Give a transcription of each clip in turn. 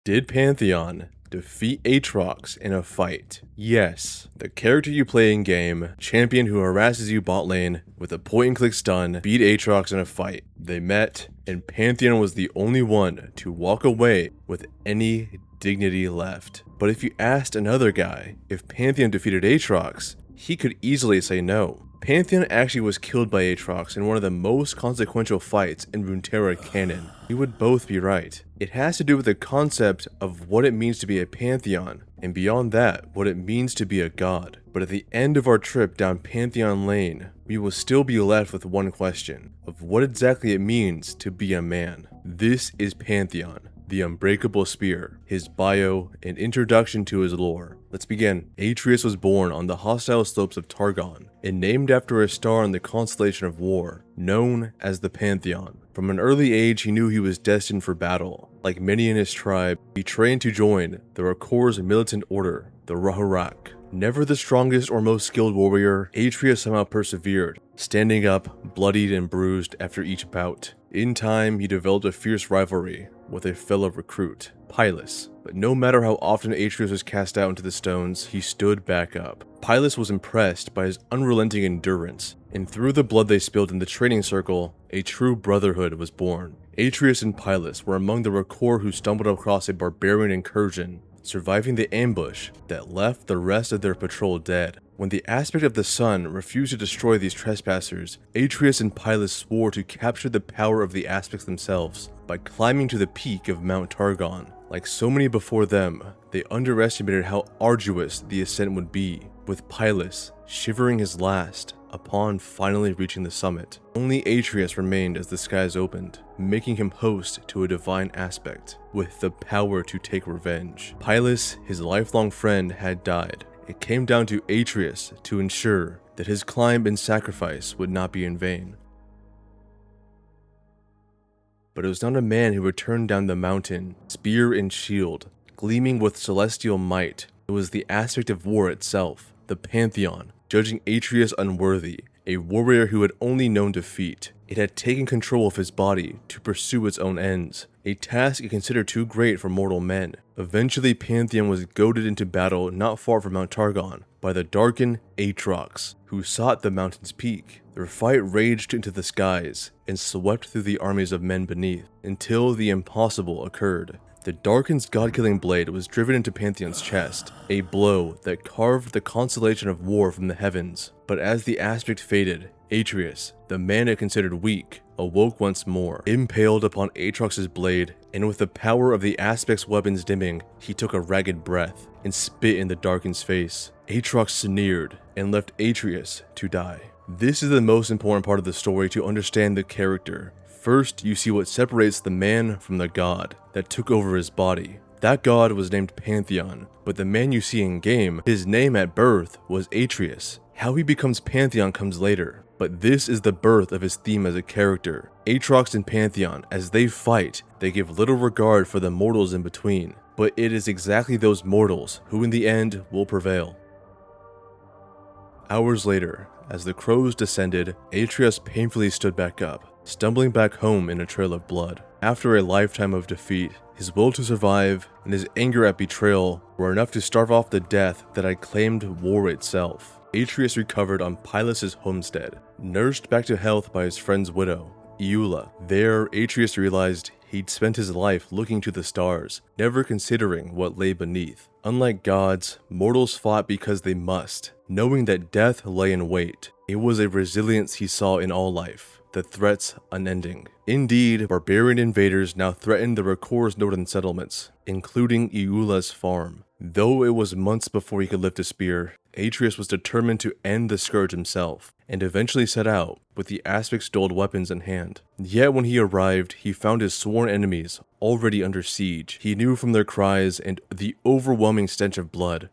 Did Pantheon defeat Aatrox in a fight? Yes. The character you play in game, champion who harasses you bot lane with a point and click stun, beat Aatrox in a fight. They met, and Pantheon was the only one to walk away with any dignity left. But if you asked another guy if Pantheon defeated Aatrox, he could easily say no. Pantheon actually was killed by Aatrox in one of the most consequential fights in Runeterra canon. You would both be right. It has to do with the concept of what it means to be a Pantheon, and beyond that, what it means to be a god. But at the end of our trip down Pantheon Lane, we will still be left with one question, of what exactly it means to be a man. This is Pantheon, the Unbreakable Spear, his bio, and introduction to his lore. Let's begin. Atreus was born on the hostile slopes of Targon, and named after a star in the constellation of war, known as the Pantheon. From an early age, he knew he was destined for battle. Like many in his tribe, he trained to join the Rakor's militant order, the Rahurak. Never the strongest or most skilled warrior, Atreus somehow persevered, standing up, bloodied and bruised after each bout. In time, he developed a fierce rivalry with a fellow recruit, Pylus. But no matter how often Atreus was cast out into the stones, he stood back up. Pylus was impressed by his unrelenting endurance, and through the blood they spilled in the training circle, a true brotherhood was born. Atreus and Pylus were among the Rakor who stumbled across a barbarian incursion, surviving the ambush that left the rest of their patrol dead. When the aspect of the sun refused to destroy these trespassers, Atreus and Pylus swore to capture the power of the aspects themselves by climbing to the peak of Mount Targon. Like so many before them, they underestimated how arduous the ascent would be, with Pylus shivering his last upon finally reaching the summit. Only Atreus remained as the skies opened, making him host to a divine aspect, with the power to take revenge. Pylus, his lifelong friend, had died. It came down to Atreus to ensure that his climb and sacrifice would not be in vain. But it was not a man who returned down the mountain, spear and shield, gleaming with celestial might. It was the aspect of war itself, the Pantheon, judging Atreus unworthy, a warrior who had only known defeat. It had taken control of his body to pursue its own ends, a task it considered too great for mortal men. Eventually, Pantheon was goaded into battle not far from Mount Targon by the darkened Aatrox, who sought the mountain's peak. Their fight raged into the skies and swept through the armies of men beneath, until the impossible occurred. The Darken's god-killing blade was driven into Pantheon's chest, a blow that carved the constellation of war from the heavens. But as the aspect faded, Atreus, the man it considered weak, awoke once more, impaled upon Aatrox's blade, and with the power of the aspect's weapons dimming, he took a ragged breath and spit in the Darken's face. Aatrox sneered and left Atreus to die. This is the most important part of the story to understand the character. First, you see what separates the man from the god that took over his body. That god was named Pantheon, but the man you see in game, his name at birth was Atreus. How he becomes Pantheon comes later, but this is the birth of his theme as a character. Aatrox and Pantheon, as they fight, they give little regard for the mortals in between, but it is exactly those mortals who in the end will prevail. Hours later, as the crows descended, Atreus painfully stood back up, stumbling back home in a trail of blood. After a lifetime of defeat, his will to survive and his anger at betrayal were enough to starve off the death that had claimed war itself. Atreus recovered on Pylus' homestead, nursed back to health by his friend's widow, Iula. There, Atreus realized he'd spent his life looking to the stars, never considering what lay beneath. Unlike gods, mortals fought because they must, knowing that death lay in wait. It was a resilience he saw in all life, the threats unending. Indeed, barbarian invaders now threatened the Rakor's northern settlements, including Iula's farm. Though it was months before he could lift a spear, Atreus was determined to end the scourge himself, and eventually set out with the aspect's dulled weapons in hand. Yet when he arrived, he found his sworn enemies already under siege. He knew from their cries and the overwhelming stench of blood.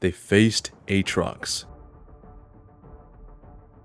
They faced Aatrox.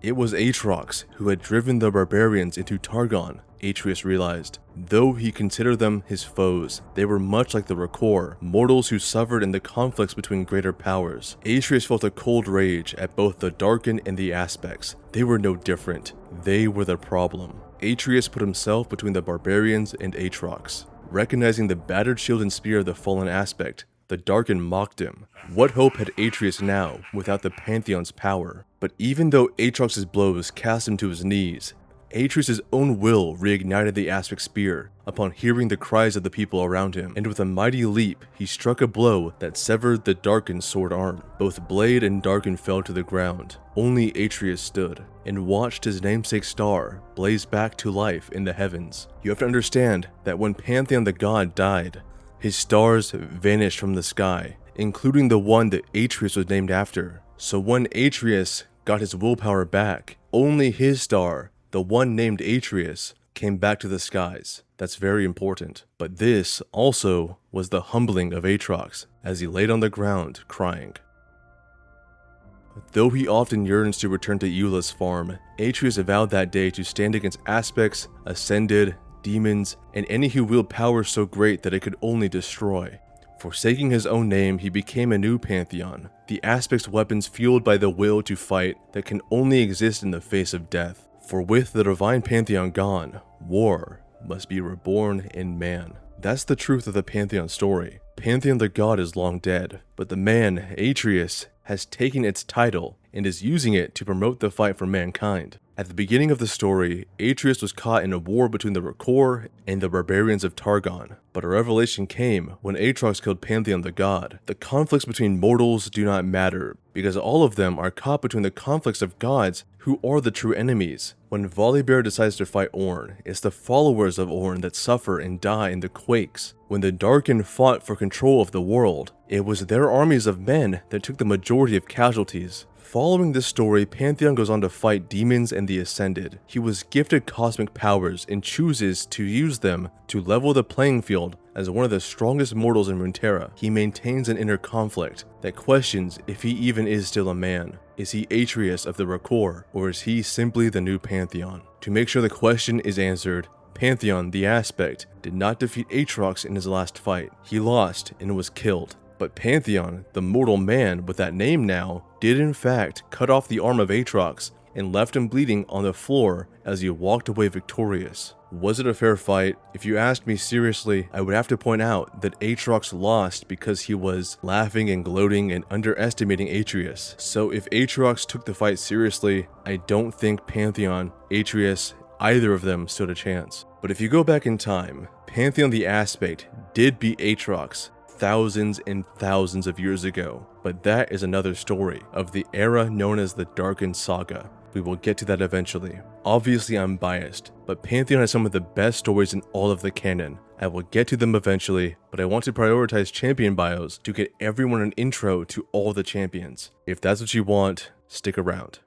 It was Aatrox who had driven the barbarians into Targon, Atreus realized. Though he considered them his foes, they were much like the Rakor, mortals who suffered in the conflicts between greater powers. Atreus felt a cold rage at both the Darken and the Aspects. They were no different. They were the problem. Atreus put himself between the barbarians and Aatrox. Recognizing the battered shield and spear of the fallen aspect, the Darkin mocked him. What hope had Atreus now without the Pantheon's power? But even though Aatrox's blows cast him to his knees, Atreus' own will reignited the aspect spear upon hearing the cries of the people around him, and with a mighty leap, he struck a blow that severed the Darkin's sword arm. Both blade and Darkin fell to the ground. Only Atreus stood and watched his namesake star blaze back to life in the heavens. You have to understand that when Pantheon the god died, his stars vanished from the sky, including the one that Atreus was named after. So when Atreus got his willpower back, only his star, the one named Atreus, came back to the skies. That's very important. But this also was the humbling of Aatrox as he laid on the ground crying. Though he often yearns to return to Eula's farm, Atreus vowed that day to stand against aspects, ascended, demons, and any who wield power so great that it could only destroy. Forsaking his own name, he became a new Pantheon, the aspect's weapons fueled by the will to fight that can only exist in the face of death. For with the divine Pantheon gone, war must be reborn in man. That's the truth of the Pantheon story. Pantheon the god is long dead, but the man, Atreus, has taken its title and is using it to promote the fight for mankind. At the beginning of the story, Atreus was caught in a war between the Rakor and the barbarians of Targon, but a revelation came when Aatrox killed Pantheon the god. The conflicts between mortals do not matter, because all of them are caught between the conflicts of gods who are the true enemies. When Volibear decides to fight Ornn, it's the followers of Ornn that suffer and die in the quakes. When the Darkin fought for control of the world, it was their armies of men that took the majority of casualties. Following this story, Pantheon goes on to fight demons and the Ascended. He was gifted cosmic powers and chooses to use them to level the playing field. As one of the strongest mortals in Runeterra, he maintains an inner conflict that questions if he even is still a man. Is he Atreus of the Rakor, or is he simply the new Pantheon? To make sure the question is answered, Pantheon, the aspect, did not defeat Aatrox in his last fight. He lost and was killed. But Pantheon, the mortal man with that name now, did in fact cut off the arm of Aatrox and left him bleeding on the floor as he walked away victorious. Was it a fair fight? If you asked me seriously, I would have to point out that Aatrox lost because he was laughing and gloating and underestimating Atreus. So if Aatrox took the fight seriously, I don't think Pantheon, Atreus, either of them stood a chance. But if you go back in time, Pantheon the Aspect did beat Aatrox thousands and thousands of years ago, but that is another story of the era known as the Darkin Saga. We will get to that eventually. Obviously I'm biased, but Pantheon has some of the best stories in all of the canon. I will get to them eventually, but I want to prioritize champion bios to get everyone an intro to all the champions. If that's what you want, stick around.